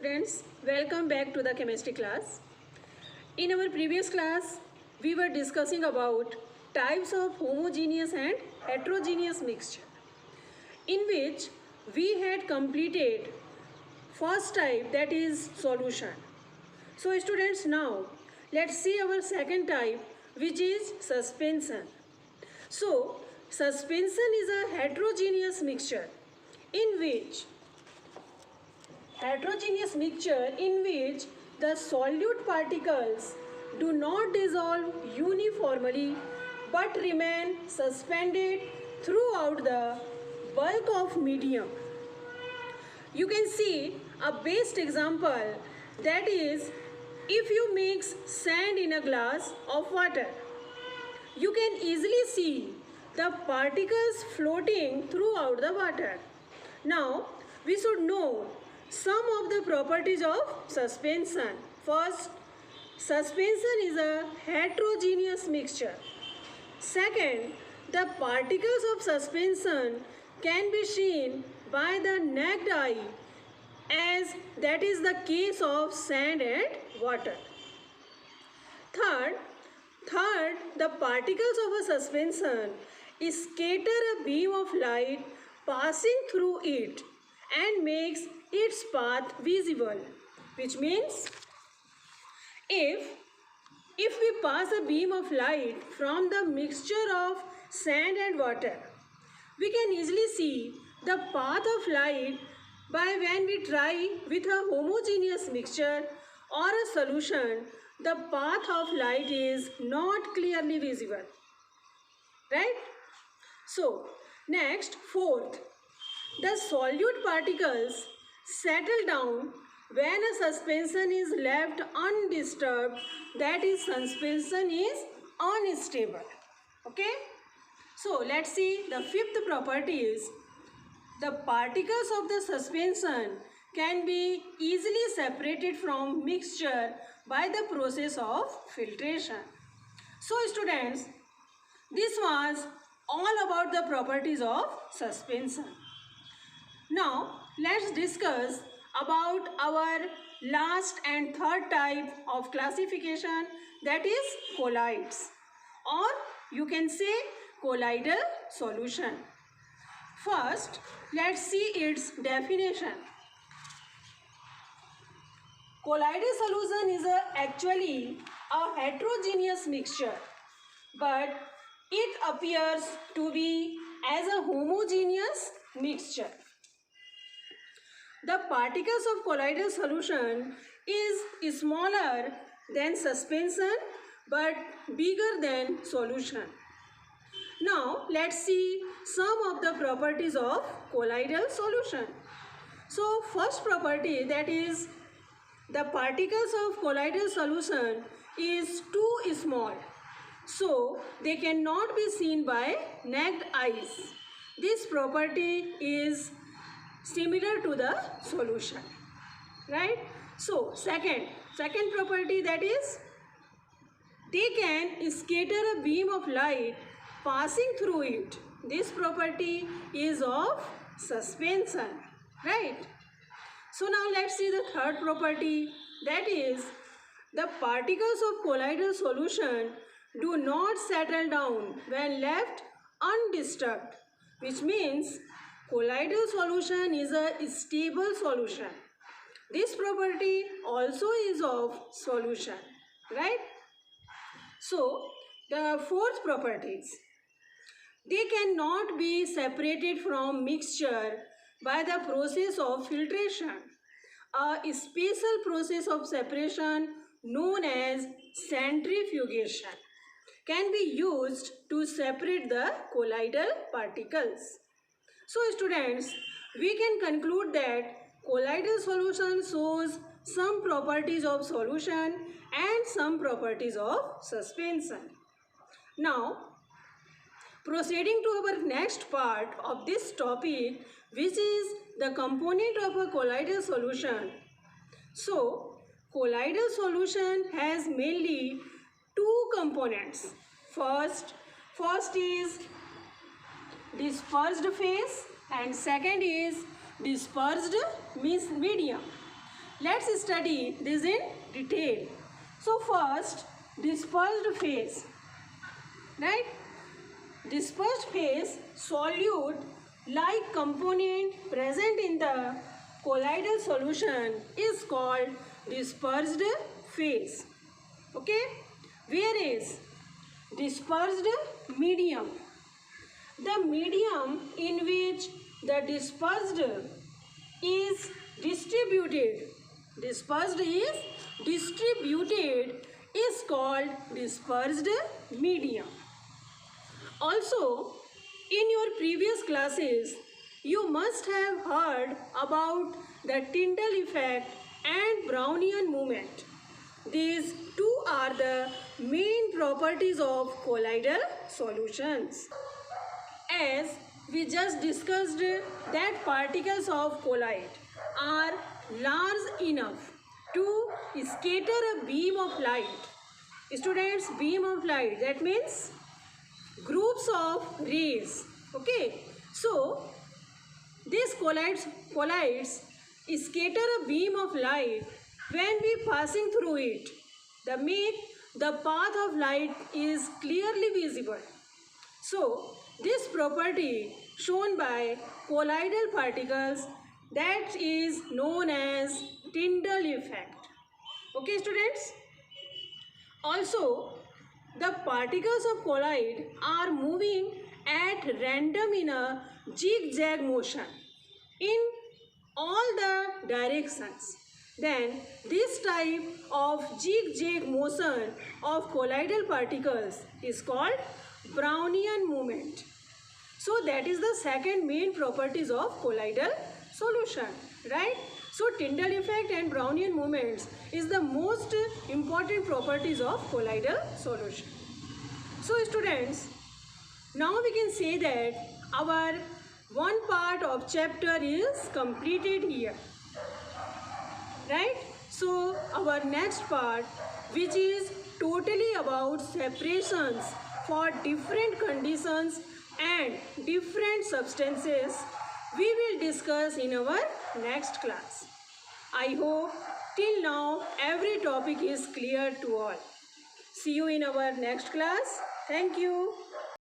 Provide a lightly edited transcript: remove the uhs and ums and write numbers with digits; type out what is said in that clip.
students, welcome back to the chemistry class. In our previous class, we were discussing about types of homogeneous and heterogeneous mixture, in which we had completed first type, that is solution. So students, now let's see our second type, which is suspension. So suspension is a heterogeneous mixture in which the solute particles do not dissolve uniformly but remain suspended throughout the bulk of medium. You can see a best example, that is, if you mix sand in a glass of water, you can easily see the particles floating throughout the water. Now we should know some of the properties of suspension. First, suspension is a heterogeneous mixture. Second, the particles of suspension can be seen by the naked eye, as that is the case of sand and water. Third, the particles of a suspension scatter a beam of light passing through it and makes its path visible, which means if we pass a beam of light from the mixture of sand and water, we can easily see the path of light. By when we try with a homogeneous mixture or a solution, the path of light is not clearly visible, right? So next, fourth, the solute particles settle down when a suspension is left undisturbed, that is, suspension is unstable. Okay? So let's see the fifth property is the particles of the suspension can be easily separated from mixture by the process of filtration. So students, this was all about the properties of suspension. Now let's discuss about our last and third type of classification, that is colloids, or you can say colloidal solution. First, let's see its definition. Colloidal solution is actually a heterogeneous mixture, but it appears to be as a homogeneous mixture. The particles of colloidal solution is smaller than suspension but bigger than solution. Now let's see some of the properties of colloidal solution. So first property, that is, the particles of colloidal solution is too small, so they cannot be seen by naked eyes. This property is similar to the solution, right? So second property, that is, they can scatter a beam of light passing through it. This property is of suspension, right? So now let's see the third property, that is, the particles of colloidal solution do not settle down when left undisturbed, which means colloidal solution is a stable solution. This property also is of solution, right? So the fourth properties, they cannot be separated from mixture by the process of filtration. A special process of separation known as centrifugation can be used to separate the colloidal particles. So students, we can conclude that colloidal solution shows some properties of solution and some properties of suspension. Now proceeding to our next part of this topic, which is the component of a colloidal solution. So colloidal solution has mainly two components. First is dispersed phase and second is dispersed medium. Let's let's study this in detail. So first, dispersed phase, right? Dispersed phase solute like component present in the colloidal solution is called dispersed phase. Okay? Whereas dispersed medium, the medium in which the dispersed is distributed is called dispersed medium. Also, in your previous classes, you must have heard about the Tyndall effect and Brownian movement. These two are the main properties of colloidal solutions. As we just discussed that particles of colloid are large enough to scatter a beam of light. Students, beam of light, that means groups of rays. Okay, so these colloids scatter a beam of light when we passing through it. The path of light is clearly visible. So this property shown by colloidal particles, that is known as Tyndall effect. Okay students? Also, the particles of colloid are moving at random in a zigzag motion in all the directions. Then this type of zigzag motion of colloidal particles is called Brownian movement. So that is the second main properties of colloidal solution, right? So Tyndall effect and Brownian movements is the most important properties of colloidal solution. So students, now we can say that our one part of chapter is completed here, right? So our next part, which is totally about separations for different conditions and different substances, we will discuss in our next class. I hope till now every topic is clear to all. See you in our next class. Thank you.